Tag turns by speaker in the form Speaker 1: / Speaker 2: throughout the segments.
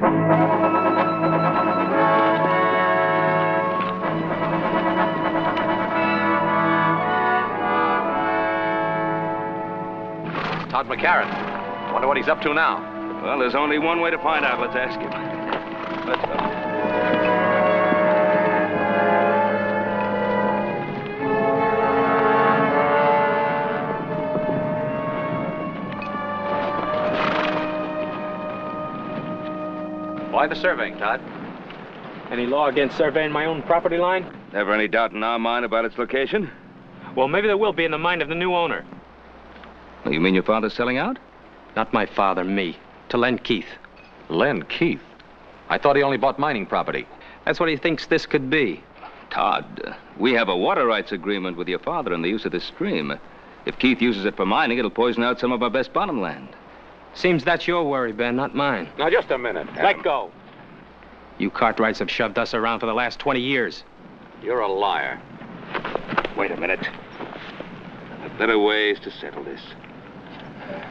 Speaker 1: Todd McCarran. Wonder what he's up to now.
Speaker 2: Well, there's only one way to find out. Let's ask him. Let's go.
Speaker 1: Why the surveying, Todd?
Speaker 3: Any law against surveying my own property line?
Speaker 2: Never any doubt in our mind about its location?
Speaker 3: Well, maybe there will be in the mind of the new owner.
Speaker 2: You mean your father's selling out?
Speaker 3: Not my father, me. To Len Keith.
Speaker 1: Len Keith? I thought he only bought mining property.
Speaker 3: That's what he thinks this could be.
Speaker 2: Todd, we have a water rights agreement with your father on the use of this stream. If Keith uses it for mining, it'll poison out some of our best bottom land.
Speaker 3: Seems that's your worry, Ben, not mine.
Speaker 1: Now, just a minute. Let go.
Speaker 3: You Cartwrights have shoved us around for the last 20 years.
Speaker 1: You're a liar.
Speaker 2: Wait a minute. There are better ways to settle this.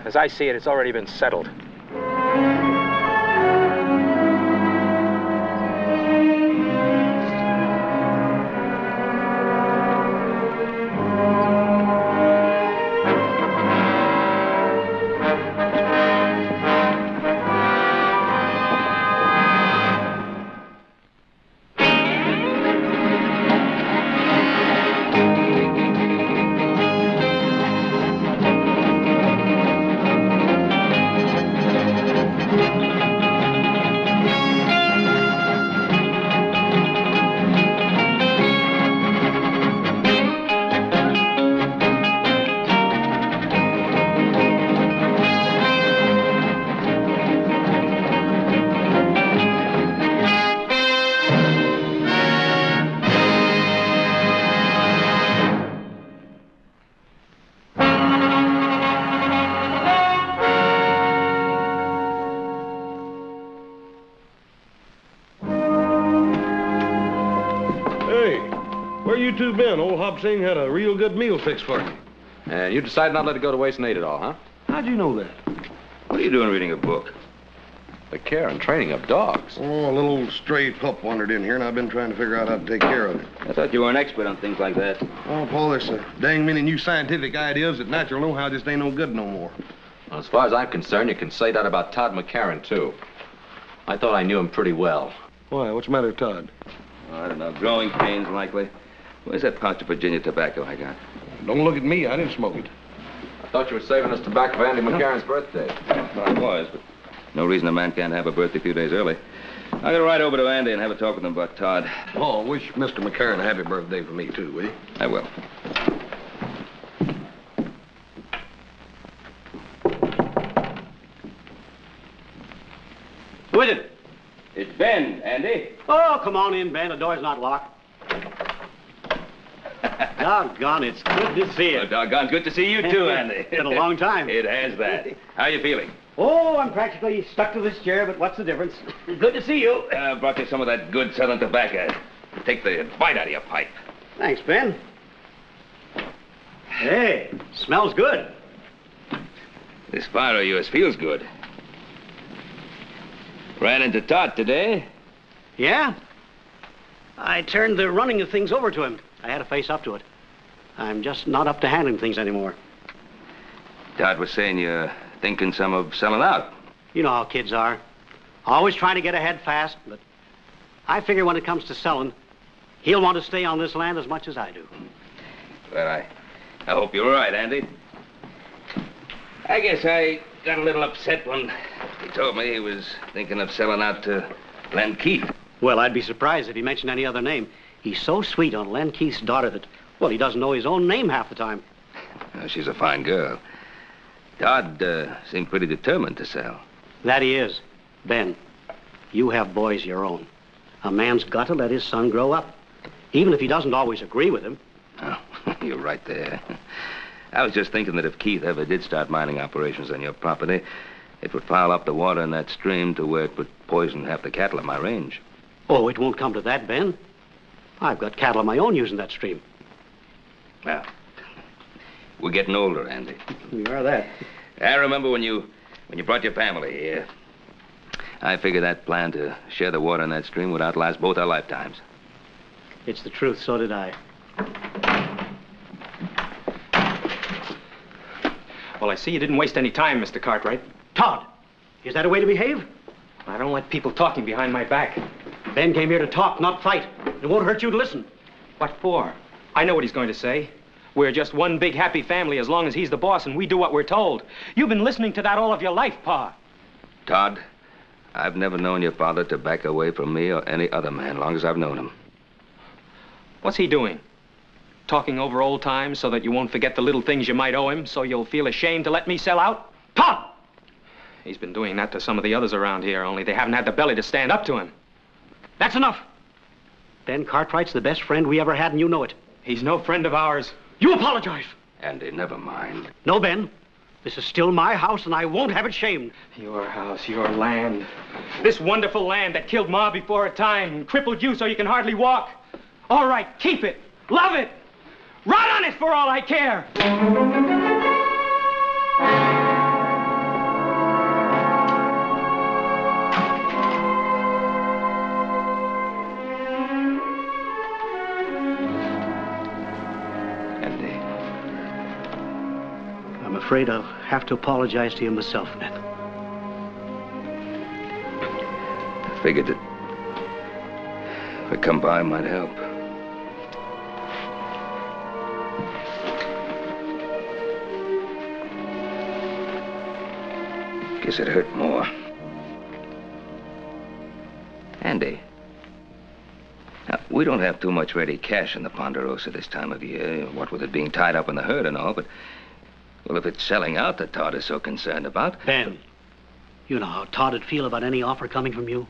Speaker 3: As I see it, it's already been settled.
Speaker 4: You two been? Old Hop Sing had a real good meal fixed for you.
Speaker 1: And you decided not to let it go to waste and ate it all, huh?
Speaker 4: How'd you know that?
Speaker 2: What are you doing reading a book?
Speaker 1: The care and training of dogs.
Speaker 4: Oh, a little stray pup wandered in here, and I've been trying to figure out how to take care of it.
Speaker 2: I thought you were an expert on things like that.
Speaker 4: Oh, Paul, there's so dang many new scientific ideas that natural know-how just ain't no good no more.
Speaker 1: Well, as far as I'm concerned, you can say that about Todd McCarran, too. I thought I knew him pretty well.
Speaker 4: Why? What's the matter with Todd?
Speaker 2: Oh, I don't know. Growing pains, likely. Where's that pouch of Virginia tobacco I got?
Speaker 4: Don't look at me. I didn't smoke it.
Speaker 1: I thought you were saving us tobacco for Andy McCarran's birthday.
Speaker 2: Well, I was, but no reason a man can't have a birthday a few days early. I'm going to ride over to Andy and have a talk with him about Todd.
Speaker 4: Oh, wish Mr. McCarran a happy birthday for me, too, will you?
Speaker 2: I will.
Speaker 5: Who is it?
Speaker 2: It's Ben, Andy.
Speaker 5: Oh, come on in, Ben. The door's not locked. Doggone, it's good to see you.
Speaker 2: Well, doggone good to see you, too, Andy.
Speaker 5: It's been a long time.
Speaker 2: It has that. How are you feeling?
Speaker 5: Oh, I'm practically stuck to this chair, but what's the difference? Good to see you.
Speaker 2: Brought you some of that good Southern tobacco. Take the bite out of your pipe.
Speaker 5: Thanks, Ben. Hey, smells good.
Speaker 2: This fire of yours feels good. Ran into Todd today.
Speaker 5: Yeah? I turned the running of things over to him. I had to face up to it. I'm just not up to handling things anymore.
Speaker 2: Todd was saying you're thinking some of selling out.
Speaker 5: You know how kids are. Always trying to get ahead fast, but I figure when it comes to selling, he'll want to stay on this land as much as I do.
Speaker 2: Well, I hope you're right, Andy. I guess I got a little upset when he told me he was thinking of selling out to Len Keith.
Speaker 5: Well, I'd be surprised if he mentioned any other name. He's so sweet on Len Keith's daughter that, well, he doesn't know his own name half the time.
Speaker 2: Well, she's a fine girl. Todd seemed pretty determined to sell.
Speaker 5: That he is. Ben, you have boys your own. A man's got to let his son grow up, even if he doesn't always agree with him.
Speaker 2: Oh, you're right there. I was just thinking that if Keith ever did start mining operations on your property, it would foul up the water in that stream to where it would poison half the cattle in my range.
Speaker 5: Oh, it won't come to that, Ben. I've got cattle of my own using that stream.
Speaker 2: Well, we're getting older, Andy.
Speaker 5: You are that.
Speaker 2: I remember when you brought your family here. I figure that plan to share the water in that stream would outlast both our lifetimes.
Speaker 5: It's the truth, so did I.
Speaker 3: Well, I see you didn't waste any time, Mr. Cartwright.
Speaker 5: Todd, is that a way to behave?
Speaker 3: I don't like people talking behind my back.
Speaker 5: Ben came here to talk, not fight. It won't hurt you to listen.
Speaker 3: What for? I know what he's going to say. We're just one big happy family as long as he's the boss and we do what we're told. You've been listening to that all of your life, Pa.
Speaker 2: Todd, I've never known your father to back away from me or any other man, long as I've known him.
Speaker 3: What's he doing? Talking over old times so that you won't forget the little things you might owe him, so you'll feel ashamed to let me sell out?
Speaker 5: Todd!
Speaker 3: He's been doing that to some of the others around here, only they haven't had the belly to stand up to him.
Speaker 5: That's enough. Ben Cartwright's the best friend we ever had, and you know it.
Speaker 3: He's no friend of ours.
Speaker 5: You apologize.
Speaker 2: Andy, never mind.
Speaker 5: No, Ben. This is still my house, and I won't have it shamed.
Speaker 3: Your house, your land. This wonderful land that killed Ma before her time and crippled you so you can hardly walk. All right, keep it. Love it. Run on it for all I care.
Speaker 2: Andy.
Speaker 5: I'm afraid I'll have to apologize to you myself, Ben.
Speaker 2: I figured that if I come by, might help. Guess it hurt more. Andy. Now, we don't have too much ready cash in the Ponderosa this time of year, what with it being tied up in the herd and all, but, well, if it's selling out that Todd is so concerned about...
Speaker 5: Ben, you know how Todd would feel about any offer coming from you.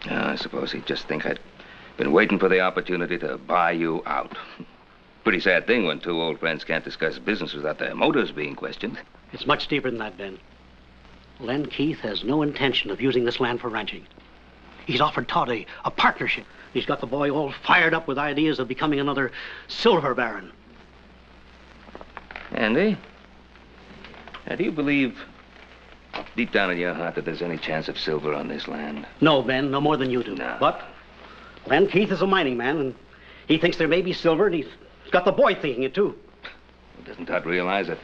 Speaker 2: I suppose he'd just think I'd been waiting for the opportunity to buy you out. Pretty sad thing when two old friends can't discuss business without their motives being questioned.
Speaker 5: It's much deeper than that, Ben. Len Keith has no intention of using this land for ranching. He's offered Todd a partnership. He's got the boy all fired up with ideas of becoming another silver baron.
Speaker 2: Andy, now do you believe deep down in your heart that there's any chance of silver on this land?
Speaker 5: No, Ben, no more than you do.
Speaker 2: No.
Speaker 5: But Len Keith is a mining man, and he thinks there may be silver, and he's got the boy thinking it, too.
Speaker 2: Well, doesn't Todd realize that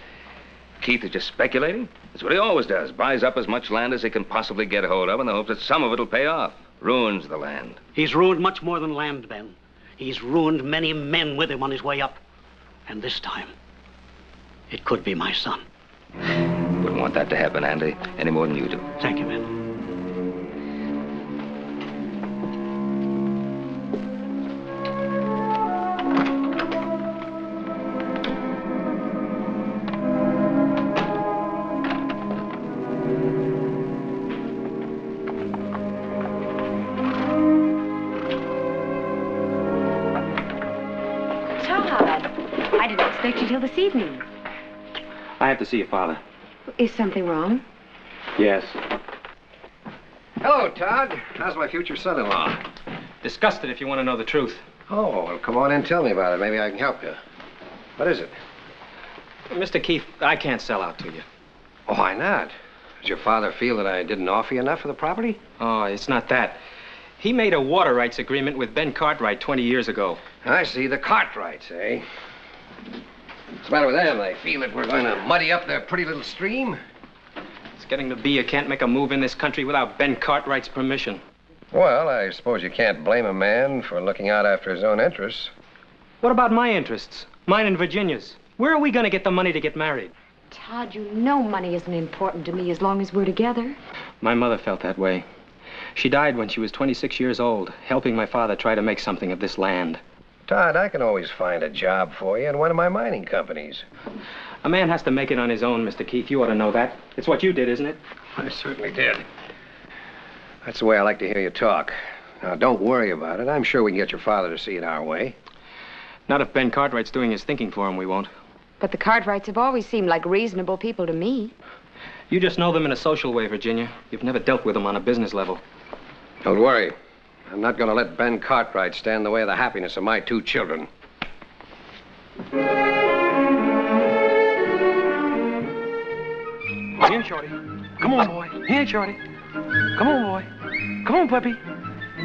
Speaker 2: Keith is just speculating? That's what he always does. Buys up as much land as he can possibly get a hold of in the hopes that some of it'll pay off. Ruins the land.
Speaker 5: He's ruined much more than land, Ben. He's ruined many men with him on his way up. And this time, it could be my son.
Speaker 2: Wouldn't want that to happen, Andy, any more than you do.
Speaker 5: Thank you, Ben.
Speaker 6: I didn't expect you till this evening.
Speaker 3: I have to see your father.
Speaker 6: Is something wrong?
Speaker 3: Yes.
Speaker 7: Hello, Todd. How's my future son-in-law?
Speaker 3: Disgusted if you want to know the truth.
Speaker 7: Oh, well, come on in and tell me about it. Maybe I can help you. What is it?
Speaker 3: Mr. Keith, I can't sell out to you.
Speaker 7: Oh, why not? Does your father feel that I didn't offer you enough for the property?
Speaker 3: Oh, it's not that. He made a water rights agreement with Ben Cartwright 20 years ago.
Speaker 7: I see. The Cartwrights, eh? What's the matter with them? They feel that we're going to muddy up their pretty little stream?
Speaker 3: It's getting to be you can't make a move in this country without Ben Cartwright's permission.
Speaker 7: Well, I suppose you can't blame a man for looking out after his own interests.
Speaker 3: What about my interests? Mine and Virginia's. Where are we going to get the money to get married?
Speaker 6: Todd, you know money isn't important to me as long as we're together.
Speaker 3: My mother felt that way. She died when she was 26 years old, helping my father try to make something of this land.
Speaker 7: Todd, I can always find a job for you in one of my mining companies.
Speaker 3: A man has to make it on his own, Mr. Keith. You ought to know that. It's what you did, isn't it?
Speaker 7: I certainly did. That's the way I like to hear you talk. Now, don't worry about it. I'm sure we can get your father to see it our way.
Speaker 3: Not if Ben Cartwright's doing his thinking for him, we won't.
Speaker 6: But the Cartwrights have always seemed like reasonable people to me.
Speaker 3: You just know them in a social way, Virginia. You've never dealt with them on a business level.
Speaker 7: Don't worry. I'm not going to let Ben Cartwright stand in the way of the happiness of my two children.
Speaker 3: Here, Shorty. Come on, boy. Here, Shorty.
Speaker 7: Come on, boy. Come on, puppy.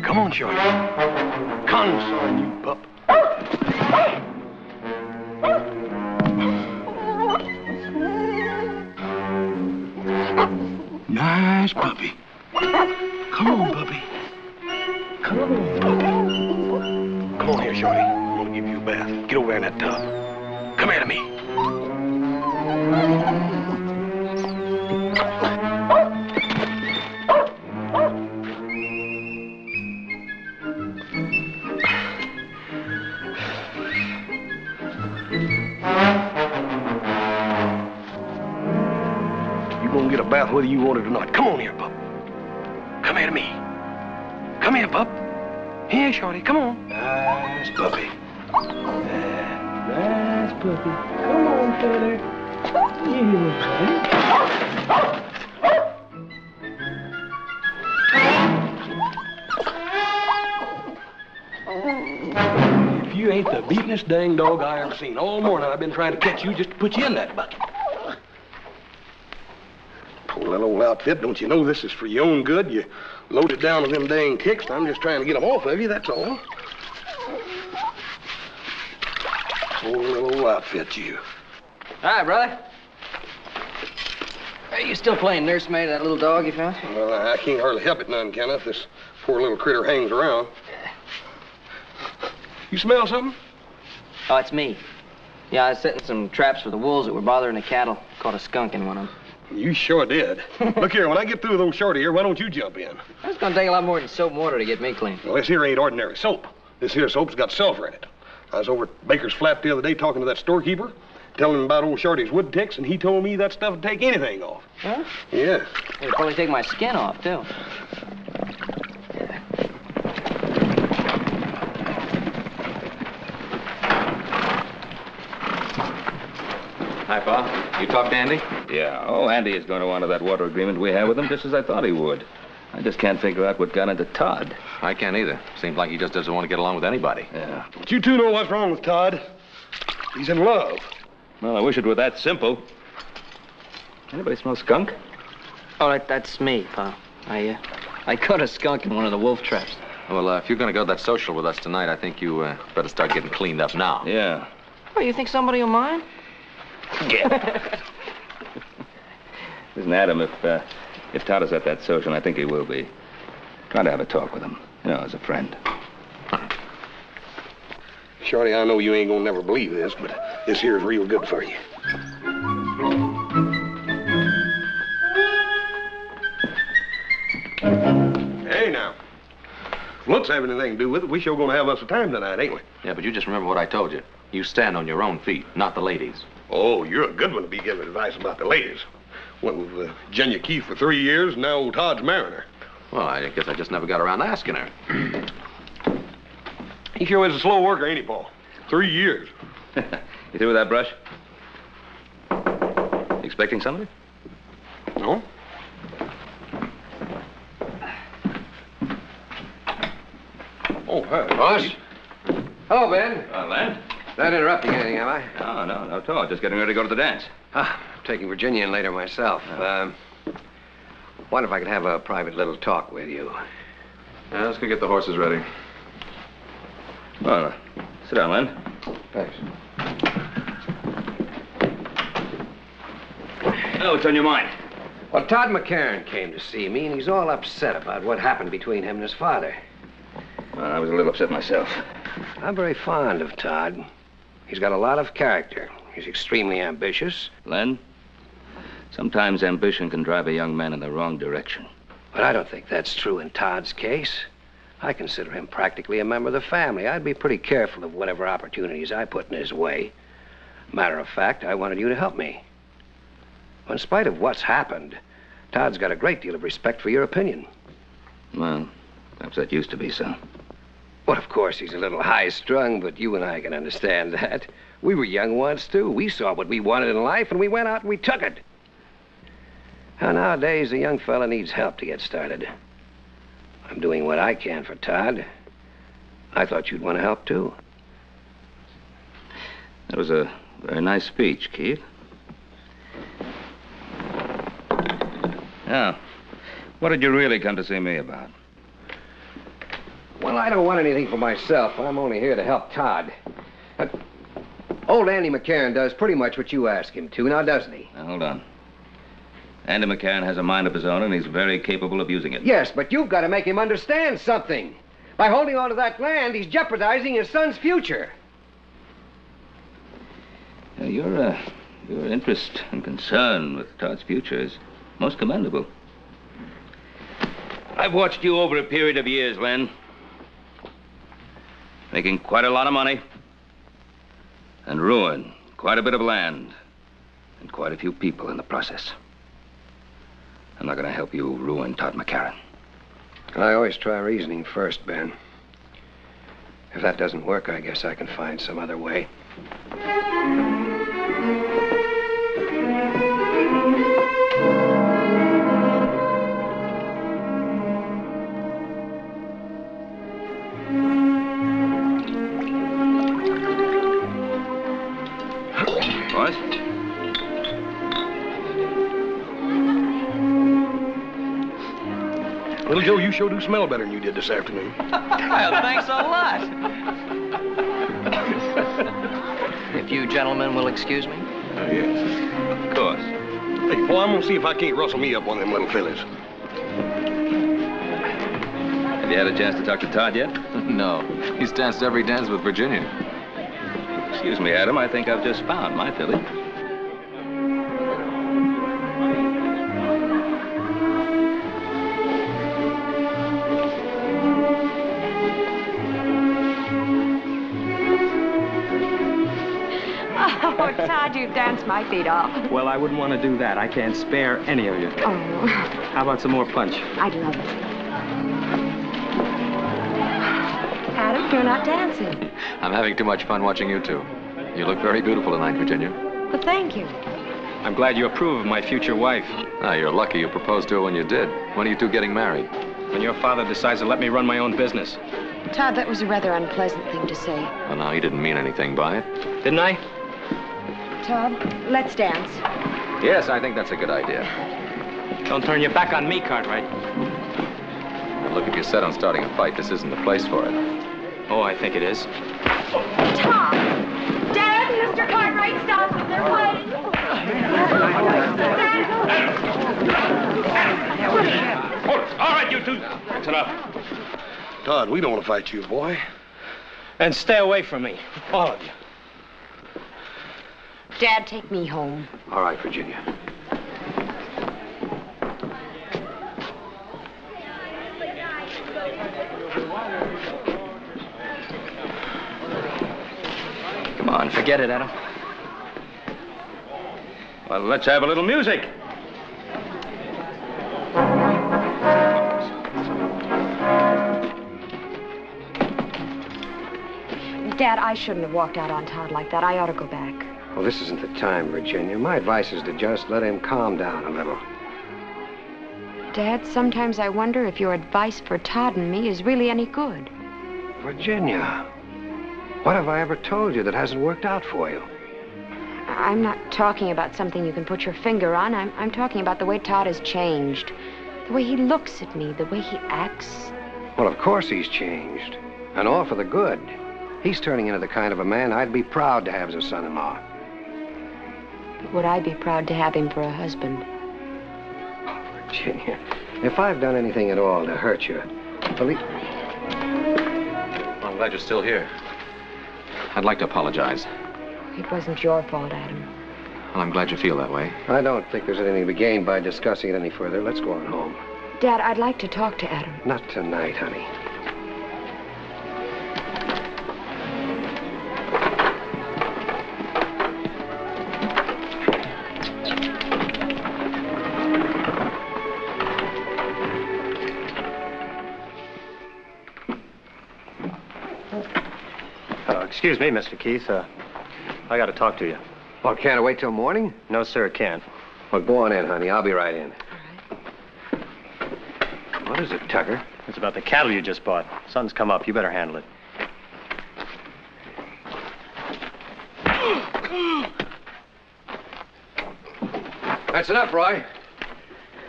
Speaker 7: Come on, Shorty. Consign, you pup. Nice puppy. Come on, puppy. Come on. Come on here, Shorty. I'm gonna give you a bath. Get over there in that tub. Come here to me. You're gonna get a bath whether you want it or not. Come on here, pup. Come here to me. Come here, pup. Here, Shorty. Come on. Nice puppy. Nice puppy. Come on, feather. If you ain't the beatin'est dang dog I ever seen. All morning I've been trying to catch you just to put you in that bucket. Poor little old outfit, don't you know this is for your own good? You load it down with them dang kicks, and I'm just trying to get them off of you, that's all. Poor little old outfit, you.
Speaker 8: Hi, brother. Are you still playing nursemaid to that little dog you found?
Speaker 7: Well, I can't hardly help it none, Kenneth. This poor little critter hangs around. You smell something?
Speaker 8: Oh, it's me. Yeah, I was setting some traps for the wolves that were bothering the cattle. Caught a skunk in one of them.
Speaker 7: You sure did. Look here, when I get through with old Shorty here, why don't you jump in?
Speaker 8: It's gonna take a lot more than soap and water to get me clean.
Speaker 7: Well, this here ain't ordinary soap. This here soap's got sulfur in it. I was over at Baker's Flat the other day talking to that storekeeper, telling him about old Shorty's wood ticks, and he told me that stuff would take anything off.
Speaker 8: Huh?
Speaker 7: Yeah.
Speaker 8: It'll probably take my skin off, too.
Speaker 1: Hi, Pa. You talked to Andy?
Speaker 2: Yeah. Oh, Andy is going to honor that water agreement we have with him, just as I thought he would. I just can't figure out what got into Todd.
Speaker 1: I can't either. Seems like he just doesn't want to get along with anybody.
Speaker 2: Yeah.
Speaker 7: But you two know what's wrong with Todd. He's in love.
Speaker 2: Well, I wish it were that simple. Anybody smell skunk?
Speaker 8: Oh, that's me, Pa. I caught a skunk in one of the wolf traps.
Speaker 1: Well, if you're going to go to that social with us tonight, I think you better start getting cleaned up now.
Speaker 2: Yeah.
Speaker 8: Oh, you think somebody will mind?
Speaker 2: Yeah. Listen, Adam, if Todd is at that social, and I think he will be, try to have a talk with him, you know, as a friend.
Speaker 7: Shorty, I know you ain't gonna never believe this, but this here's real good for you. Hey, now. If looks have anything to do with it, we sure gonna have us a time tonight, ain't we?
Speaker 1: Yeah, but you just remember what I told you. You stand on your own feet, not the ladies.
Speaker 7: Oh, you're a good one to be giving advice about the ladies. Went with Jenya Keith for 3 years, and now old Todd's marrying her.
Speaker 1: Well, I guess I just never got around to asking her.
Speaker 7: He sure is a slow worker, ain't he, Paul? 3 years.
Speaker 2: You through with that brush? Expecting somebody?
Speaker 7: No? Oh, hi.
Speaker 9: Boss? Hello, Ben.
Speaker 2: Len?
Speaker 9: Not interrupting anything, am I?
Speaker 2: No, not at all. Just getting ready to go to the dance.
Speaker 9: I'm taking Virginia in later myself. Wonder if I could have a private little talk with you.
Speaker 1: Yeah, let's go get the horses ready.
Speaker 2: Well, sit down, Len.
Speaker 9: Thanks.
Speaker 2: Oh, what's on your mind?
Speaker 9: Well, Todd McCarran came to see me, and he's all upset about what happened between him and his father.
Speaker 2: Well, I was a little upset myself.
Speaker 9: I'm very fond of Todd. He's got a lot of character. He's extremely ambitious.
Speaker 2: Len, sometimes ambition can drive a young man in the wrong direction.
Speaker 9: But I don't think that's true in Todd's case. I consider him practically a member of the family. I'd be pretty careful of whatever opportunities I put in his way. Matter of fact, I wanted you to help me. In spite of what's happened, Todd's got a great deal of respect for your opinion.
Speaker 2: Well, perhaps that used to be so.
Speaker 9: Well, of course, he's a little high-strung, but you and I can understand that. We were young once, too. We saw what we wanted in life, and we went out and we took it. Now, nowadays, a young fella needs help to get started. I'm doing what I can for Todd. I thought you'd want to help, too.
Speaker 2: That was a very nice speech, Keith. Now, What did you really come to see me about?
Speaker 9: Well, I don't want anything for myself. I'm only here to help Todd. Old Andy McCarran does pretty much what you ask him to, now doesn't he?
Speaker 2: Now, hold on. Andy McCarran has a mind of his own, and he's very capable of using it.
Speaker 9: Yes, but you've got to make him understand something. By holding on to that land, he's jeopardizing his son's future.
Speaker 2: Now, your interest and concern with Todd's future is most commendable. I've watched you over a period of years, Len. Making quite a lot of money. And ruin quite a bit of land. And quite a few people in the process. I'm not going to help you ruin Todd McCarran.
Speaker 9: I always try reasoning first, Ben. If that doesn't work, I guess I can find some other way.
Speaker 2: Boys?
Speaker 7: Little Joe, you sure do smell better than you did this afternoon.
Speaker 8: Well, thanks a lot. If you gentlemen will excuse me.
Speaker 2: Yes. Of course.
Speaker 7: Hey, boy, I'm gonna see if I can't rustle me up one of them little fellas.
Speaker 2: Have you had a chance to talk to Todd yet?
Speaker 1: No. He's danced every dance with Virginia.
Speaker 2: Excuse me, Adam. I think I've just found my filly.
Speaker 6: Oh, Todd, you danced my feet off.
Speaker 3: Well, I wouldn't want to do that. I can't spare any of you.
Speaker 6: Oh,
Speaker 3: How about some more punch?
Speaker 6: I'd love it. Adam, you're not dancing.
Speaker 1: I'm having too much fun watching you two. You look very beautiful tonight, Virginia.
Speaker 6: Well, thank you.
Speaker 3: I'm glad you approve of my future wife.
Speaker 1: Ah, you're lucky you proposed to her when you did. When are you two getting married?
Speaker 3: When your father decides to let me run my own business.
Speaker 6: Todd, that was a rather unpleasant thing to say.
Speaker 1: Well, now, he didn't mean anything by it.
Speaker 3: Didn't I?
Speaker 6: Todd, let's dance.
Speaker 1: Yes, I think that's a good idea.
Speaker 3: Don't turn your back on me, Cartwright.
Speaker 1: Now, look, if you're set on starting a fight, this isn't the place for it.
Speaker 3: Oh, I think it is.
Speaker 6: Tom! Dad, Mr. Cartwright, stop them. They're fighting.
Speaker 4: All right, you two. That's enough.
Speaker 7: Todd, we don't want to fight you, boy.
Speaker 3: And stay away from me, all of you.
Speaker 6: Dad, take me home.
Speaker 9: All right, Virginia.
Speaker 2: Come on,
Speaker 3: Forget it, Adam.
Speaker 2: Well, let's have a little music.
Speaker 6: Dad, I shouldn't have walked out on Todd like that. I ought to go back.
Speaker 9: Well, this isn't the time, Virginia. My advice is to just let him calm down a little.
Speaker 6: Dad, sometimes I wonder if your advice for Todd and me is really any good.
Speaker 9: Virginia, what have I ever told you that hasn't worked out for you?
Speaker 6: I'm not talking about something you can put your finger on. I'm talking about the way Todd has changed. The way he looks at me, the way he acts.
Speaker 9: Well, of course he's changed. And all for the good. He's turning into the kind of a man I'd be proud to have as a son-in-law.
Speaker 6: Would I be proud to have him for a husband?
Speaker 9: Oh, Virginia, if I've done anything at all to hurt you, believe...
Speaker 1: Well, I'm glad you're still here. I'd like to apologize.
Speaker 6: It wasn't your fault, Adam.
Speaker 1: Well, I'm glad you feel that way.
Speaker 9: I don't think there's anything to be gained by discussing it any further. Let's go on home.
Speaker 6: Dad, I'd like to talk to Adam.
Speaker 9: Not tonight, honey.
Speaker 3: Excuse me, Mr. Keith. I got to talk to you.
Speaker 9: Well, can't I wait till morning?
Speaker 3: No, sir, it can't.
Speaker 9: Well, go on in, honey. I'll be right in.
Speaker 6: All right.
Speaker 9: What is it, Tucker?
Speaker 3: It's about the cattle you just bought. Sun's come up. You better handle it.
Speaker 9: That's enough, Roy.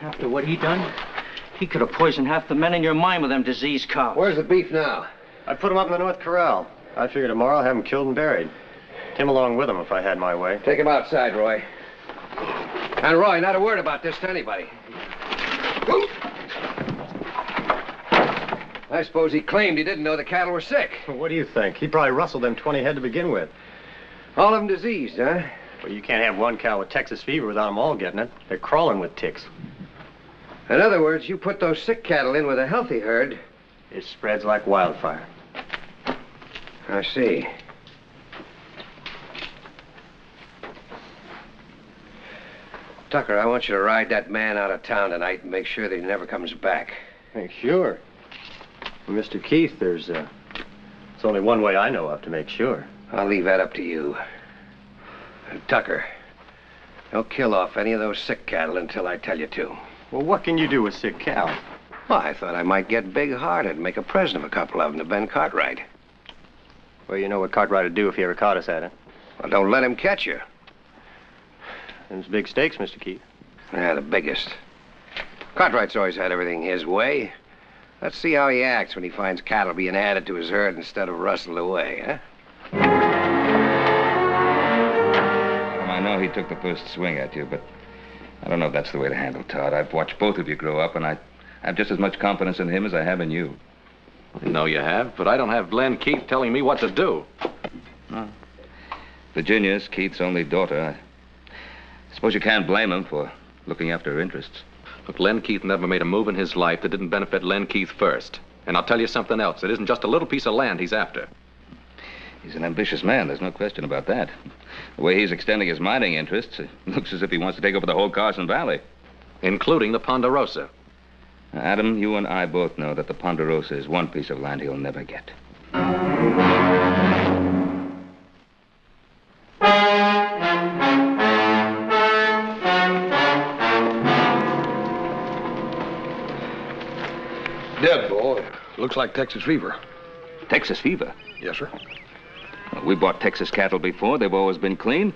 Speaker 8: After what he done,
Speaker 10: He could have poisoned half the men in your mine with them diseased cows.
Speaker 9: Where's the beef now?
Speaker 11: I put him up in the North Corral. I figure tomorrow I'll have him killed and buried. Tim along with him if I had my way.
Speaker 9: Take him outside, Roy. And Roy, not a word about this to anybody. I suppose he claimed he didn't know the cattle were sick.
Speaker 11: Well, what do you think? He probably rustled them 20 head to begin with.
Speaker 9: All of them diseased, huh?
Speaker 11: Well, you can't have one cow with Texas fever without them all getting it. They're crawling with ticks.
Speaker 9: In other words, you put those sick cattle in with a healthy herd.
Speaker 11: It spreads like wildfire.
Speaker 9: I see. Tucker, I want you to ride that man out of town tonight and make sure that he never comes back.
Speaker 11: Make sure. Well, Mr. Keith, there's only one way I know of to make sure.
Speaker 9: I'll leave that up to you. Tucker, don't kill off any of those sick cattle until I tell you to.
Speaker 11: Well, what can you do with sick cows?
Speaker 9: Well, I thought I might get big-hearted and make a present of a couple of them to Ben Cartwright.
Speaker 11: Well, you know what Cartwright would do if he ever caught us at it.
Speaker 9: Well, don't let him catch you.
Speaker 11: Them's big stakes, Mr. Keith.
Speaker 9: Yeah, the biggest. Cartwright's always had everything his way. Let's see how he acts when he finds cattle being added to his herd instead of rustled away, huh?
Speaker 2: I know he took the first swing at you, but I don't know if that's the way to handle Todd. I've watched both of you grow up, and I have just as much confidence in him as I have in you.
Speaker 1: I know you have, but I don't have Len Keith telling me what to do.
Speaker 2: No. Virginia's Keith's only daughter. I suppose you can't blame him for looking after her interests.
Speaker 1: Look, Len Keith never made a move in his life that didn't benefit Len Keith first. And I'll tell you something else. It isn't just a little piece of land he's after.
Speaker 2: He's an ambitious man, there's no question about that. The way he's extending his mining interests, it looks as if he wants to take over the whole Carson Valley.
Speaker 1: Including the Ponderosa.
Speaker 2: Adam, you and I both know that the Ponderosa is one piece of land he'll never get.
Speaker 4: Dead, boy. Looks like Texas fever.
Speaker 2: Texas fever?
Speaker 4: Yes, sir.
Speaker 2: Well, we bought Texas cattle before. They've always been clean.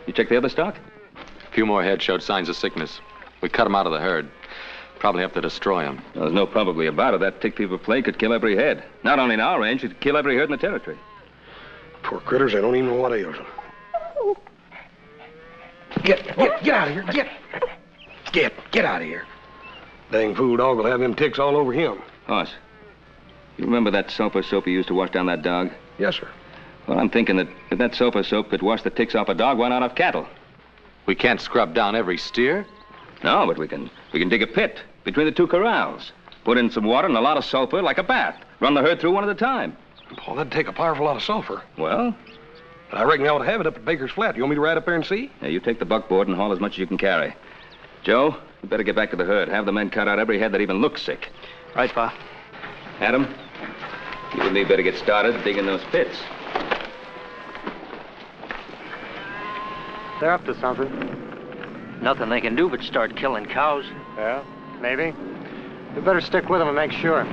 Speaker 2: You check the other stock?
Speaker 1: A few more head showed signs of sickness. We cut them out of the herd. Probably have to destroy them.
Speaker 2: Well, there's no probably about it. That tick fever plague could kill every head. Not only in our range, it could kill every herd in the territory.
Speaker 4: Poor critters, they don't even know what ails them. Get out of here. Get out of here. Dang fool dog will have them ticks all over him.
Speaker 2: Hoss, you remember that sulfur soap you used to wash down that dog?
Speaker 4: Yes, sir.
Speaker 2: Well, I'm thinking that if that sulfur soap could wash the ticks off a dog, why not off cattle?
Speaker 1: We can't scrub down every steer.
Speaker 2: No, but we can dig a pit between the two corrals. Put in some water and a lot of sulfur, like a bath. Run the herd through one at a time.
Speaker 4: Paul, that'd take a powerful lot of sulfur.
Speaker 2: Well?
Speaker 4: I reckon I ought to have it up at Baker's Flat. You want me to ride up there and see?
Speaker 2: Yeah, you take the buckboard and haul as much as you can carry. Joe, you better get back to the herd. Have the men cut out every head that even looks sick.
Speaker 11: Right, Pa.
Speaker 2: Adam, you and me better get started digging those pits.
Speaker 11: They're up to something.
Speaker 10: Nothing they can do but start killing cows.
Speaker 11: Yeah, maybe. We better stick with them and make sure.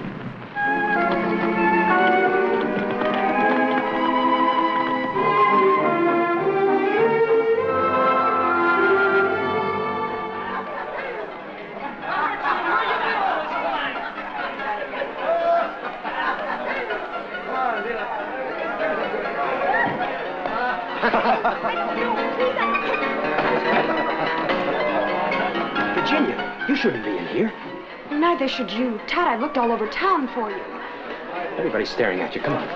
Speaker 5: Virginia, you shouldn't be in here.
Speaker 6: Neither should you. Todd, I've looked all over town for you.
Speaker 5: Everybody's staring at you. Come on.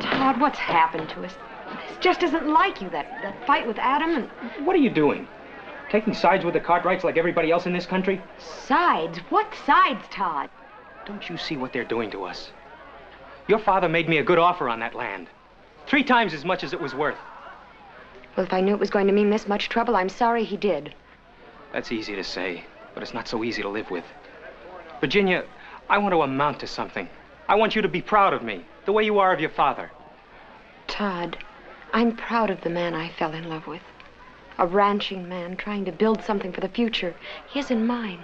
Speaker 6: Todd, what's happened to us? This just isn't like you, that fight with Adam and...
Speaker 3: What are you doing? Taking sides with the Cartwrights like everybody else in this country?
Speaker 6: Sides? What sides, Todd?
Speaker 3: Don't you see what they're doing to us? Your father made me a good offer on that land. 3 times as much as it was worth.
Speaker 6: Well, if I knew it was going to mean this much trouble, I'm sorry he did.
Speaker 3: That's easy to say, but it's not so easy to live with. Virginia, I want to amount to something. I want you to be proud of me, the way you are of your father.
Speaker 6: Todd, I'm proud of the man I fell in love with. A ranching man trying to build something for the future, his and mine.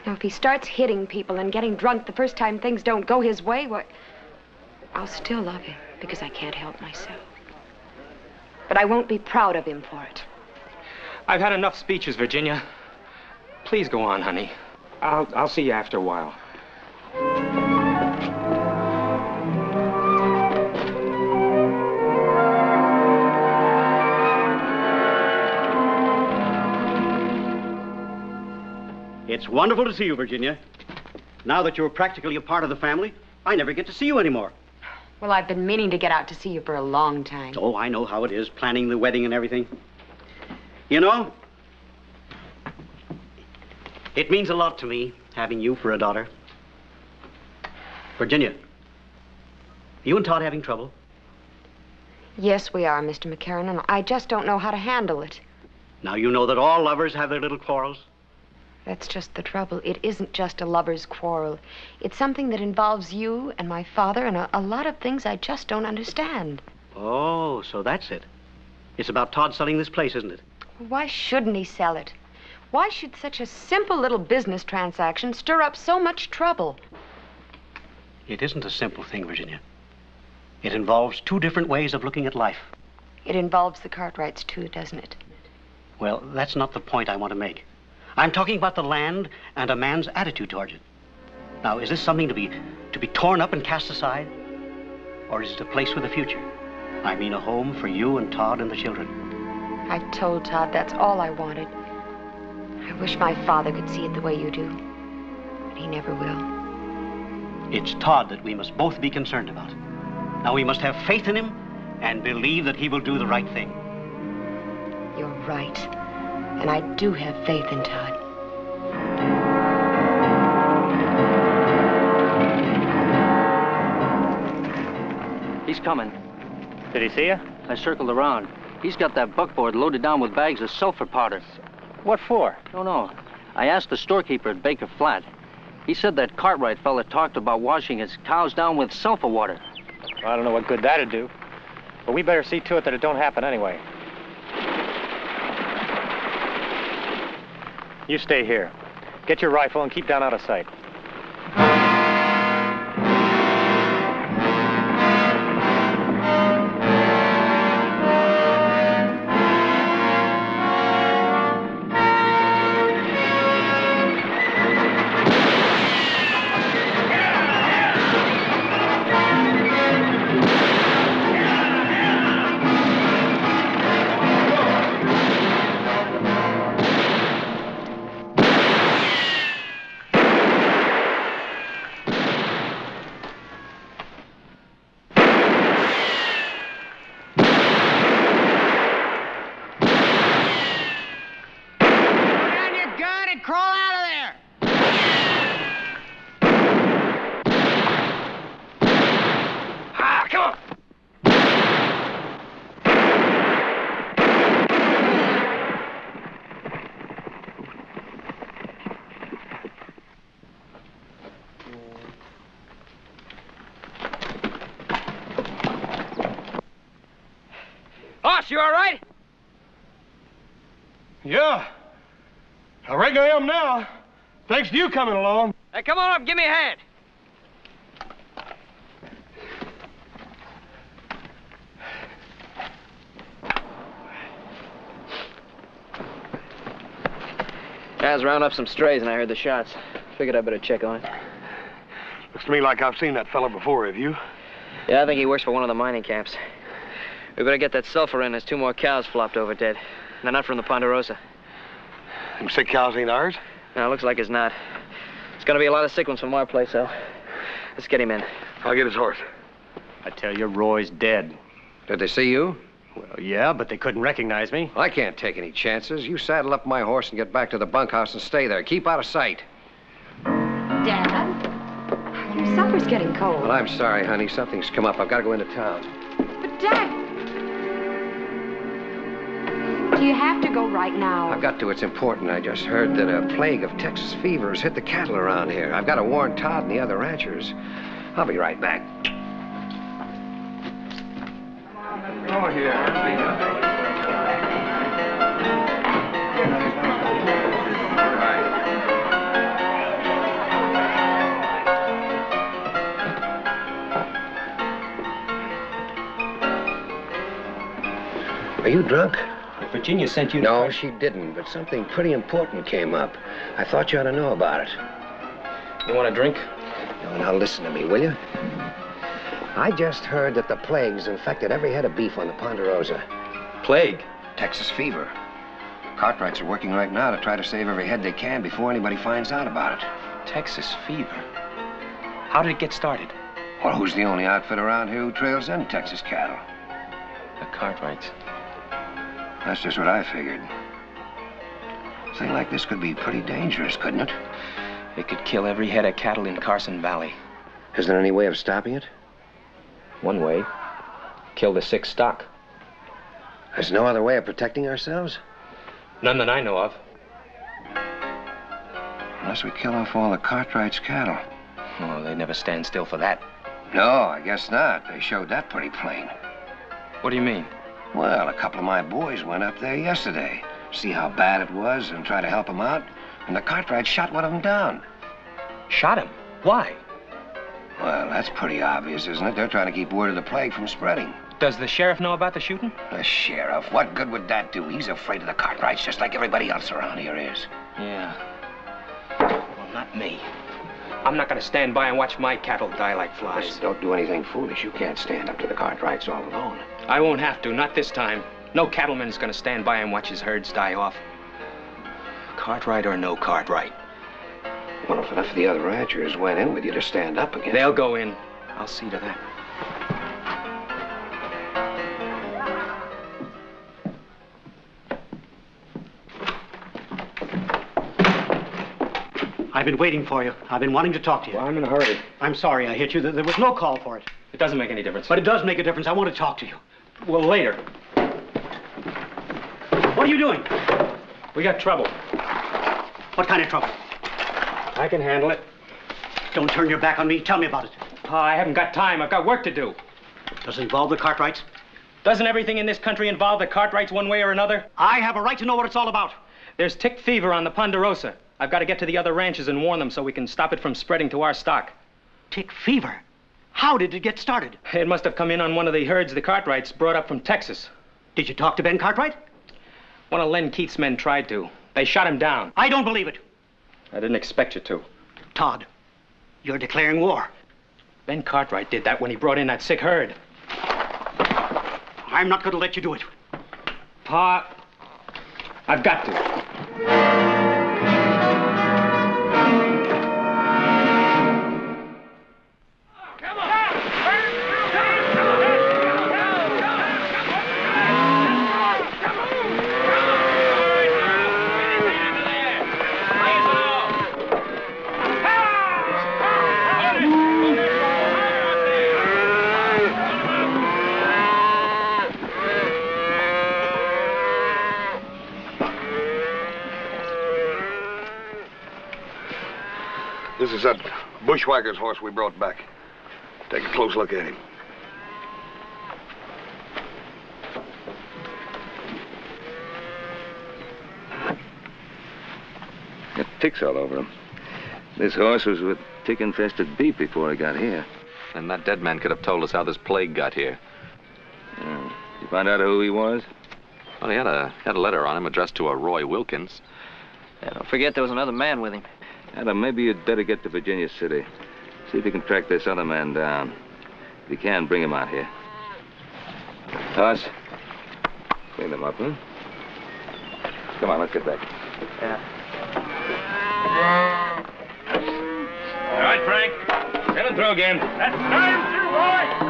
Speaker 6: Now, if he starts hitting people and getting drunk the first time things don't go his way, well, I'll still love him because I can't help myself. But I won't be proud of him for it.
Speaker 3: I've had enough speeches, Virginia. Please go on, honey. I'll see you after a while.
Speaker 5: It's wonderful to see you, Virginia. Now that you're practically a part of the family, I never get to see you anymore.
Speaker 6: Well, I've been meaning to get out to see you for a long time.
Speaker 5: Oh, I know how it is, planning the wedding and everything. You know, it means a lot to me, having you for a daughter. Virginia, you and Todd having trouble?
Speaker 6: Yes, we are, Mr. McCarran, and I just don't know how to handle it.
Speaker 5: Now you know that all lovers have their little quarrels.
Speaker 6: That's just the trouble. It isn't just a lover's quarrel. It's something that involves you and my father and a lot of things I just don't understand.
Speaker 5: Oh, so that's it. It's about Todd selling this place, isn't it?
Speaker 6: Why shouldn't he sell it? Why should such a simple little business transaction stir up so much trouble?
Speaker 5: It isn't a simple thing, Virginia. It involves two different ways of looking at life.
Speaker 6: It involves the Cartwrights, too, doesn't it?
Speaker 5: Well, that's not the point I want to make. I'm talking about the land and a man's attitude towards it. Now, is this something to be torn up and cast aside? Or is it a place with a future? I mean a home for you and Todd and the children.
Speaker 6: I've told Todd that's all I wanted. I wish my father could see it the way you do, but he never will.
Speaker 5: It's Todd that we must both be concerned about. Now, we must have faith in him and believe that he will do the right thing.
Speaker 6: You're right. And I do have faith in Todd.
Speaker 10: He's coming. Did he see you? I circled around. He's got that buckboard loaded down with bags of sulfur powder.
Speaker 11: What for?
Speaker 10: Don't know. I asked the storekeeper at Baker Flat. He said that Cartwright fella talked about washing his cows down with sulfur water.
Speaker 11: I don't know what good that'd do. But we better see to it that it don't happen anyway. You stay here. Get your rifle and keep down out of sight.
Speaker 8: You all right?
Speaker 4: Yeah. I reckon I am now. Thanks to you coming along.
Speaker 8: Hey, come on up, give me a hand. I was rounding up some strays and I heard the shots. Figured I'd better check on it.
Speaker 4: Looks to me like I've seen that fella before, have you?
Speaker 8: Yeah, I think he works for one of the mining camps. We better get that sulfur in. There's 2 more cows flopped over dead. They're not from the Ponderosa.
Speaker 4: Them sick cows ain't ours?
Speaker 8: No, it looks like it's not. It's gonna be a lot of sick ones from our place, though. Let's get him in.
Speaker 4: I'll get his horse.
Speaker 11: I tell you, Roy's dead.
Speaker 9: Did they see you?
Speaker 11: Well, yeah, but they couldn't recognize me.
Speaker 9: I can't take any chances. You saddle up my horse and get back to the bunkhouse and stay there. Keep out of sight.
Speaker 6: Dad, your supper's getting cold.
Speaker 9: Well, I'm sorry, honey. Something's come up. I've got to go into town.
Speaker 6: But, Dad, do you have to go right now?
Speaker 9: I've got to. It's important. I just heard that a plague of Texas fever has hit the cattle around here. I've got to warn Todd and the other ranchers. I'll be right back.
Speaker 4: Go here.
Speaker 9: Are you drunk?
Speaker 3: Virginia sent you to...
Speaker 9: No, she didn't, but something pretty important came up. I thought you ought to know about it.
Speaker 3: You want a drink?
Speaker 9: No, now listen to me, will you? I just heard that the plague's infected every head of beef on the Ponderosa.
Speaker 3: Plague?
Speaker 9: Texas fever. Cartwrights are working right now to try to save every head they can before anybody finds out about it.
Speaker 3: Texas fever? How did it get started?
Speaker 9: Well, who's the only outfit around here who trails in Texas cattle?
Speaker 3: The Cartwrights.
Speaker 9: That's just what I figured. A thing like this could be pretty dangerous, couldn't it?
Speaker 3: It could kill every head of cattle in Carson Valley.
Speaker 9: Is there any way of stopping it?
Speaker 3: One way. Kill the sick stock.
Speaker 9: There's no other way of protecting ourselves?
Speaker 3: None that I know of.
Speaker 9: Unless we kill off all the Cartwrights' cattle.
Speaker 3: Oh, they never stand still for that.
Speaker 9: No, I guess not. They showed that pretty plain.
Speaker 3: What do you mean?
Speaker 9: Well, a couple of my boys went up there yesterday. See how bad it was and try to help them out. And the Cartwrights shot one of them down.
Speaker 3: Shot him? Why?
Speaker 9: Well, that's pretty obvious, isn't it? They're trying to keep word of the plague from spreading.
Speaker 3: Does the sheriff know about the shooting?
Speaker 9: The sheriff? What good would that do? He's afraid of the Cartwrights just like everybody else around here is.
Speaker 3: Yeah. Well, not me. I'm not going to stand by and watch my cattle die like flies.
Speaker 9: Just don't do anything foolish. You can't stand up to the Cartwrights all alone.
Speaker 3: I won't have to, not this time. No cattleman's going to stand by and watch his herds die off. Cartwright or no Cartwright.
Speaker 9: Well, if enough of the other ranchers went in with you to stand up again...
Speaker 3: They'll go in. I'll see to that.
Speaker 5: I've been waiting for you. I've been wanting to talk to you.
Speaker 3: Well, I'm in a hurry.
Speaker 5: I'm sorry I hit you. There was no call for it.
Speaker 3: It doesn't make any difference.
Speaker 5: But it does make a difference. I want to talk to you.
Speaker 3: Well, later.
Speaker 5: What are you doing?
Speaker 3: We got trouble.
Speaker 5: What kind of trouble?
Speaker 3: I can handle it.
Speaker 5: Don't turn your back on me. Tell me about it.
Speaker 3: I haven't got time. I've got work to do.
Speaker 5: Does it involve the Cartwrights?
Speaker 3: Doesn't everything in this country involve the Cartwrights one way or another?
Speaker 5: I have a right to know what it's all about.
Speaker 3: There's tick fever on the Ponderosa. I've got to get to the other ranches and warn them so we can stop it from spreading to our stock.
Speaker 5: Tick fever? How did it get started?
Speaker 3: It must have come in on one of the herds the Cartwrights brought up from Texas.
Speaker 5: Did you talk to Ben Cartwright?
Speaker 3: One of Len Keith's men tried to. They shot him down.
Speaker 5: I don't believe it.
Speaker 3: I didn't expect you to.
Speaker 5: Todd, you're declaring war.
Speaker 3: Ben Cartwright did that when he brought in that sick herd.
Speaker 5: I'm not going to let you do it.
Speaker 3: Pa, I've got to.
Speaker 4: This is that bushwhacker's horse we brought back. Take a close look at him.
Speaker 2: Got ticks all over him. This horse was with tick-infested beef before he got here.
Speaker 1: And that dead man could have told us how this plague got here.
Speaker 2: You find out who he was?
Speaker 1: Well, he had a letter on him addressed to a Roy Wilkins.
Speaker 8: Yeah, don't forget there was another man with him.
Speaker 2: Adam, maybe you'd better get to Virginia City. See if you can track this other man down. If you can, bring him out here. Toss. Clean them up, huh? Come on, let's get back.
Speaker 8: Yeah.
Speaker 3: All right, Frank. Get him through again. That's time, you boy.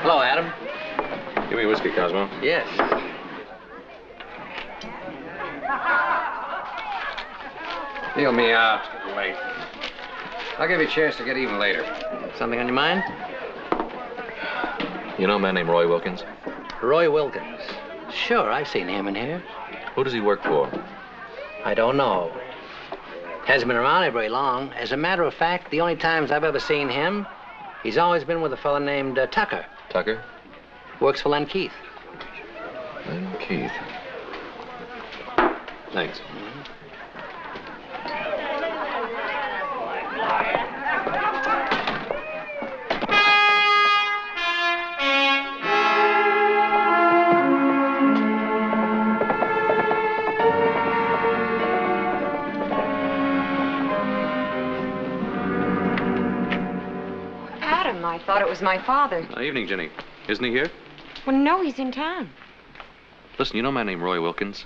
Speaker 8: Hello, Adam.
Speaker 1: Give me whiskey, Cosmo.
Speaker 8: Yes.
Speaker 9: Deal me out. It's getting late. I'll give you a chance to get even later.
Speaker 8: Something on your mind?
Speaker 1: You know a man named Roy Wilkins?
Speaker 12: Roy Wilkins. Sure, I've seen him in here.
Speaker 1: Who does he work for?
Speaker 12: I don't know. Hasn't been around here very long. As a matter of fact, the only times I've ever seen him, He's always been with a fella named Tucker.
Speaker 1: Tucker?
Speaker 12: Works for Len Keith.
Speaker 1: Len Keith. Thanks.
Speaker 6: Adam, I thought it was my father.
Speaker 1: Evening, Jenny. Isn't he here?
Speaker 6: Well, no, he's in town.
Speaker 1: Listen, you know a man named Roy Wilkins?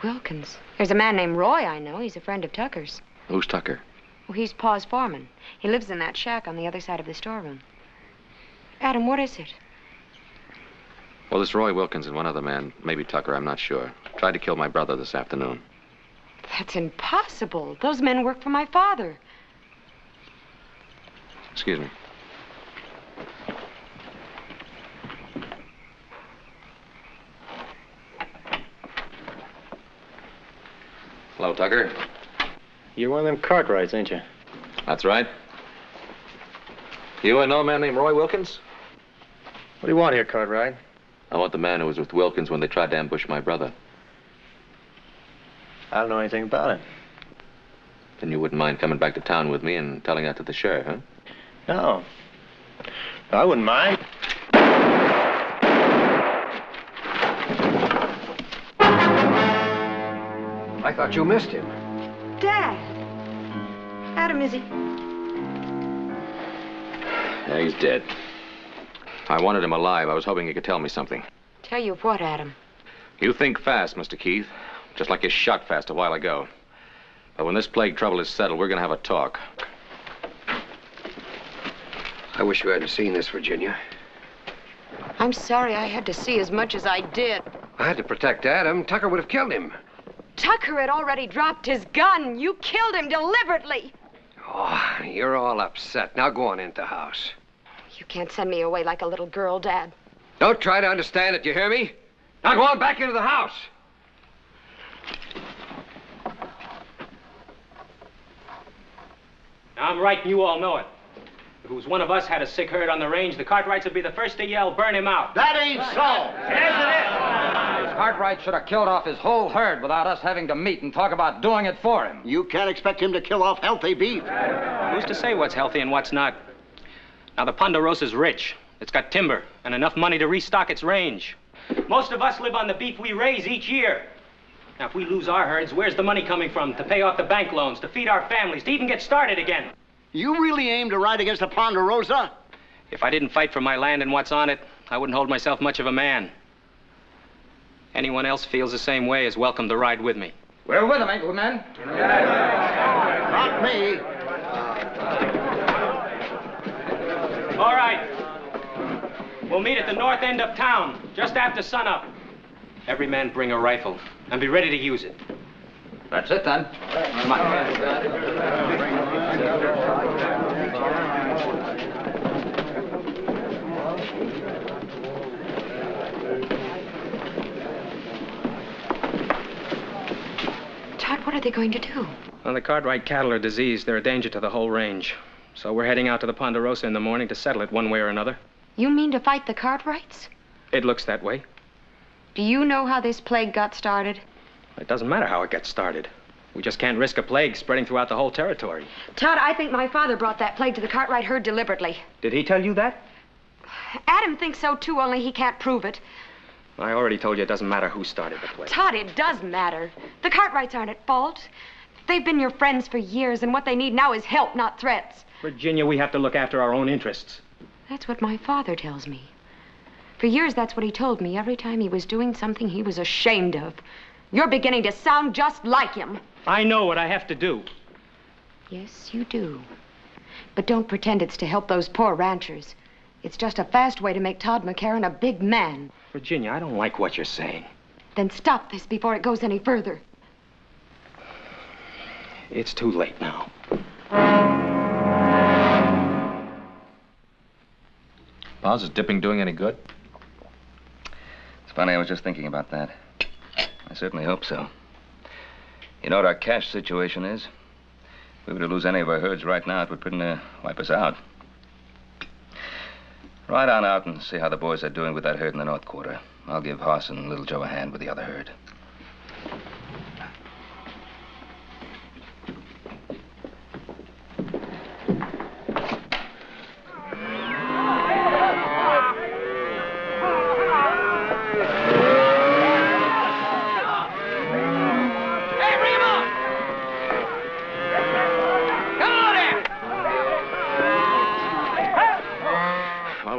Speaker 6: Wilkins. There's a man named Roy I know. He's a friend of Tucker's.
Speaker 1: Who's Tucker?
Speaker 6: Well, he's Pa's foreman. He lives in that shack on the other side of the storeroom. Adam, what is it?
Speaker 1: Well, this Roy Wilkins and one other man, maybe Tucker, I'm not sure, tried to kill my brother this afternoon.
Speaker 6: That's impossible. Those men work for my father.
Speaker 1: Excuse me. Hello, Tucker.
Speaker 11: You're one of them Cartwrights, ain't you?
Speaker 1: That's right. You know a man named Roy Wilkins?
Speaker 11: What do you want here, Cartwright?
Speaker 1: I want the man who was with Wilkins when they tried to ambush my brother.
Speaker 11: I don't know anything about it.
Speaker 1: Then you wouldn't mind coming back to town with me and telling that to the sheriff, huh?
Speaker 11: No. I wouldn't mind.
Speaker 9: I thought you missed him.
Speaker 6: Dad. Adam, is he?
Speaker 1: Yeah, he's dead. I wanted him alive. I was hoping he could tell me something.
Speaker 6: Tell you what, Adam?
Speaker 1: You think fast, Mr. Keith. Just like you shot fast a while ago. But when this plague trouble is settled, we're going to have a talk.
Speaker 9: I wish you hadn't seen this, Virginia.
Speaker 6: I'm sorry I had to see as much as I did.
Speaker 9: I had to protect Adam. Tucker would have killed him.
Speaker 6: Tucker had already dropped his gun. You killed him deliberately.
Speaker 9: Oh, you're all upset. Now go on into the house.
Speaker 6: You can't send me away like a little girl, Dad.
Speaker 9: Don't try to understand it, you hear me? Now go on back into the house.
Speaker 3: Now, I'm right, and you all know it. If it was one of us had a sick herd on the range, the Cartwrights would be the first to yell, burn him out.
Speaker 13: That ain't so.
Speaker 3: Yes, it is.
Speaker 14: Cartwright should have killed off his whole herd without us having to meet and talk about doing it for him.
Speaker 13: You can't expect him to kill off healthy beef.
Speaker 3: Who's to say what's healthy and what's not? Now, the Ponderosa's rich. It's got timber and enough money to restock its range. Most of us live on the beef we raise each year. Now, if we lose our herds, where's the money coming from to pay off the bank loans, to feed our families, to even get started again?
Speaker 13: You really aim to ride against the Ponderosa?
Speaker 3: If I didn't fight for my land and what's on it, I wouldn't hold myself much of a man. Anyone else feels the same way is welcome to ride with me.
Speaker 14: We're with him, ain't we, men?
Speaker 13: Not me.
Speaker 3: All right. We'll meet at the north end of town, just after sunup. Every man bring a rifle and be ready to use it.
Speaker 14: That's it, then. Come on.
Speaker 6: Todd, what are they going to do?
Speaker 3: Well, the Cartwright cattle are diseased. They're a danger to the whole range. So we're heading out to the Ponderosa in the morning to settle it one way or another.
Speaker 6: You mean to fight the Cartwrights?
Speaker 3: It looks that way.
Speaker 6: Do you know how this plague got started?
Speaker 3: It doesn't matter how it gets started. We just can't risk a plague spreading throughout the whole territory.
Speaker 6: Todd, I think my father brought that plague to the Cartwright herd deliberately.
Speaker 3: Did he tell you that?
Speaker 6: Adam thinks so, too, only he can't prove it.
Speaker 3: I already told you it doesn't matter who started the plague.
Speaker 6: Todd, it does matter. The Cartwrights aren't at fault. They've been your friends for years, and what they need now is help, not threats.
Speaker 3: Virginia, we have to look after our own interests.
Speaker 6: That's what my father tells me. For years, that's what he told me every time he was doing something he was ashamed of. You're beginning to sound just like him.
Speaker 3: I know what I have to do.
Speaker 6: Yes, you do. But don't pretend it's to help those poor ranchers. It's just a fast way to make Todd McCarran a big man.
Speaker 3: Virginia, I don't like what you're saying.
Speaker 6: Then stop this before it goes any further.
Speaker 3: It's too late now.
Speaker 1: Pa's, is dipping doing any good?
Speaker 2: It's funny, I was just thinking about that. I certainly hope so. You know what our cash situation is? If we were to lose any of our herds right now, it would pretty near wipe us out. Ride on out and see how the boys are doing with that herd in the North Quarter. I'll give Hoss and Little Joe a hand with the other herd.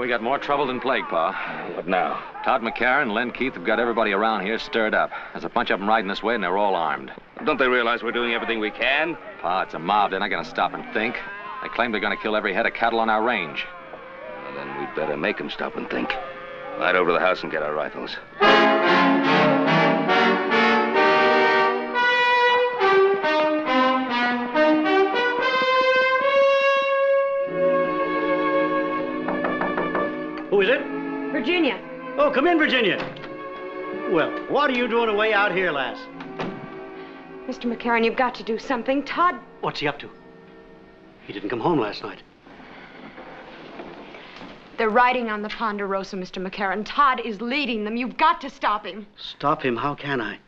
Speaker 1: We got more trouble than plague, Pa.
Speaker 2: What now?
Speaker 1: Todd McCarran and Len Keith have got everybody around here stirred up. There's a bunch of them riding this way, and they're all armed.
Speaker 2: Don't they realize we're doing everything we can?
Speaker 1: Pa, it's a mob. They're not going to stop and think. They claim they're going to kill every head of cattle on our range.
Speaker 2: Well, then we'd better make them stop and think. Ride over to the house and get our rifles.
Speaker 5: Who is it?
Speaker 6: Virginia.
Speaker 5: Oh, come in, Virginia. Well, what are you doing away out here, lass?
Speaker 6: Mr. McCarran, you've got to do something. Todd...
Speaker 5: What's he up to? He didn't come home last night.
Speaker 6: They're riding on the Ponderosa, Mr. McCarran. Todd is leading them. You've got to stop him.
Speaker 5: Stop him? How can I?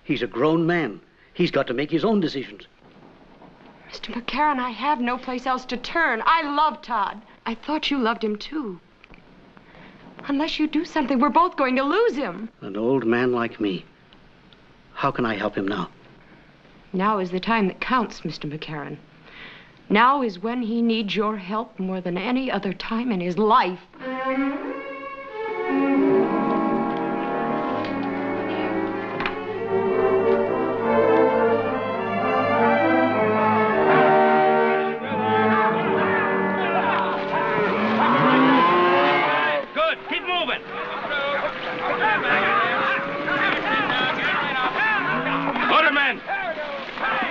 Speaker 5: He's a grown man. He's got to make his own decisions.
Speaker 6: Mr. McCarran, I have no place else to turn. I love Todd. I thought you loved him, too. Unless you do something, we're both going to lose him.
Speaker 5: An old man like me. How can I help him now?
Speaker 6: Now is the time that counts, Mr. McCarran. Now is when he needs your help more than any other time in his life.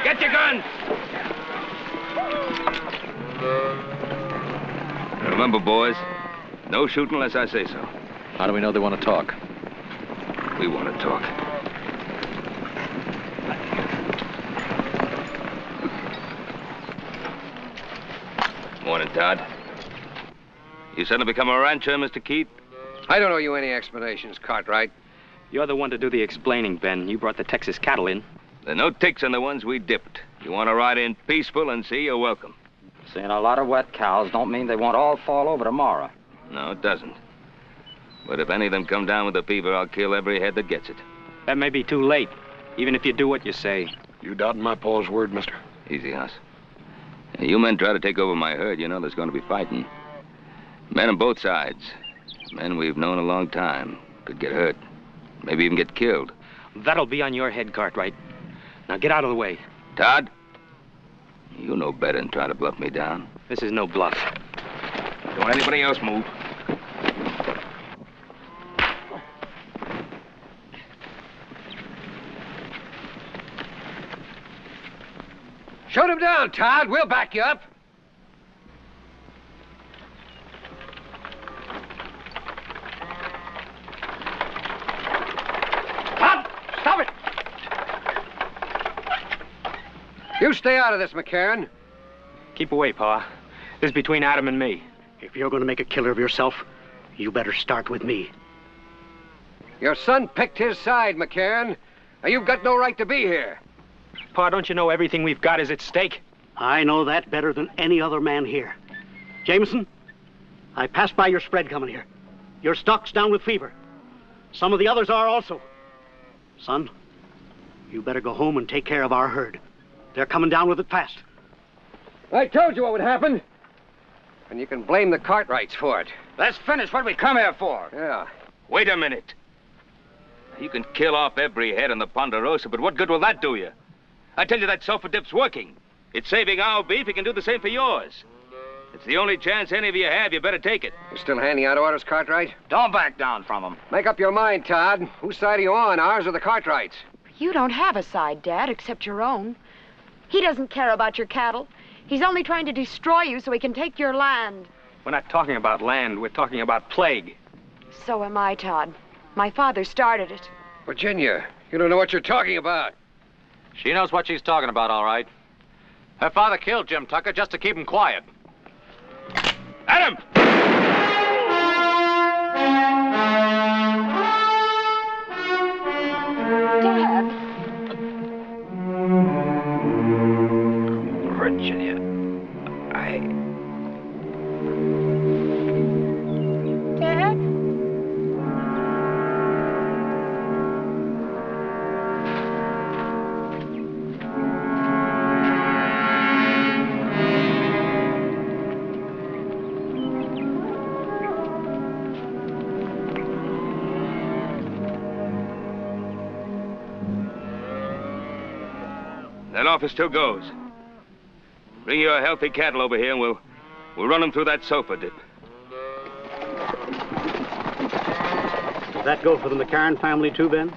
Speaker 2: Get your guns! Remember, boys, no shooting unless I say so.
Speaker 1: How do we know they want to talk?
Speaker 2: We want to talk. Morning, Todd. You suddenly become a rancher, Mr. Keith?
Speaker 9: I don't owe you any explanations, Cartwright.
Speaker 3: You're the one to do the explaining, Ben. You brought the Texas cattle in.
Speaker 2: There are no ticks on the ones we dipped. You want to ride in peaceful and see, you're welcome.
Speaker 14: Seeing a lot of wet cows don't mean they won't all fall over tomorrow.
Speaker 2: No, it doesn't. But if any of them come down with the fever, I'll kill every head that gets it.
Speaker 3: That may be too late, even if you do what you say.
Speaker 4: You doubting my Paul's word, mister?
Speaker 2: Easy, Hoss. You men try to take over my herd, you know there's going to be fighting. Men on both sides. Men we've known a long time. Could get hurt. Maybe even get killed.
Speaker 3: That'll be on your head, Cartwright. Now get out of the way.
Speaker 2: Todd, you know better than try to bluff me down.
Speaker 3: This is no bluff.
Speaker 2: Don't anybody else move.
Speaker 9: Shoot him down, Todd. We'll back you up. Todd, stop it! You stay out of this, McCarran.
Speaker 3: Keep away, Pa. This is between Adam and me.
Speaker 5: If you're going to make a killer of yourself, you better start with me.
Speaker 9: Your son picked his side, McCarran. Now, you've got no right to be here.
Speaker 3: Pa, don't you know everything we've got is at stake?
Speaker 5: I know that better than any other man here. Jameson, I passed by your spread coming here. Your stock's down with fever. Some of the others are also. Son, you better go home and take care of our herd. They're coming down with it fast.
Speaker 9: I told you what would happen. And you can blame the Cartwrights for it.
Speaker 14: Let's finish what we come here for.
Speaker 9: Yeah.
Speaker 2: Wait a minute. You can kill off every head on the Ponderosa, but what good will that do you? I tell you that sulfur dip's working. It's saving our beef. It can do the same for yours. It's the only chance any of you have. You better take it.
Speaker 9: You still handing out orders, Cartwright?
Speaker 14: Don't back down from them.
Speaker 9: Make up your mind, Todd. Whose side are you on, ours or the Cartwrights?
Speaker 6: You don't have a side, Dad, except your own. He doesn't care about your cattle. He's only trying to destroy you so he can take your land.
Speaker 3: We're not talking about land. We're talking about plague.
Speaker 6: So am I, Todd. My father started it.
Speaker 9: Virginia, you don't know what you're talking about.
Speaker 1: She knows what she's talking about, all right. Her father killed Jim Tucker just to keep him quiet.
Speaker 2: Adam!
Speaker 15: That offer still goes. Bring your healthy cattle over here and we'll run them through that sulfur dip.
Speaker 5: Does that go for the McCarran family too, Ben?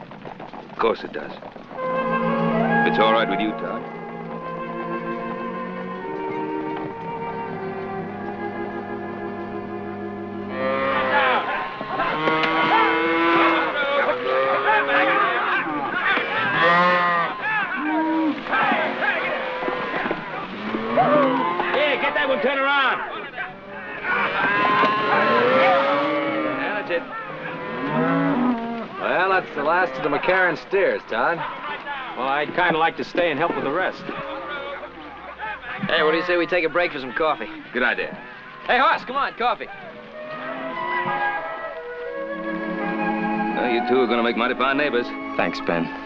Speaker 15: Of course it does. If it's all right with you, Todd.
Speaker 3: Here, get that one turned around.
Speaker 16: Yeah, that's it. Well, that's the last of the McCarran steers, Todd.
Speaker 3: Well, I'd kind of like to stay and help with the rest.
Speaker 8: Hey, what do you say we take a break for some coffee?
Speaker 16: Good idea.
Speaker 8: Hey, Hoss, come on, coffee.
Speaker 2: Well, you two are going to make mighty fine neighbors.
Speaker 3: Thanks, Ben.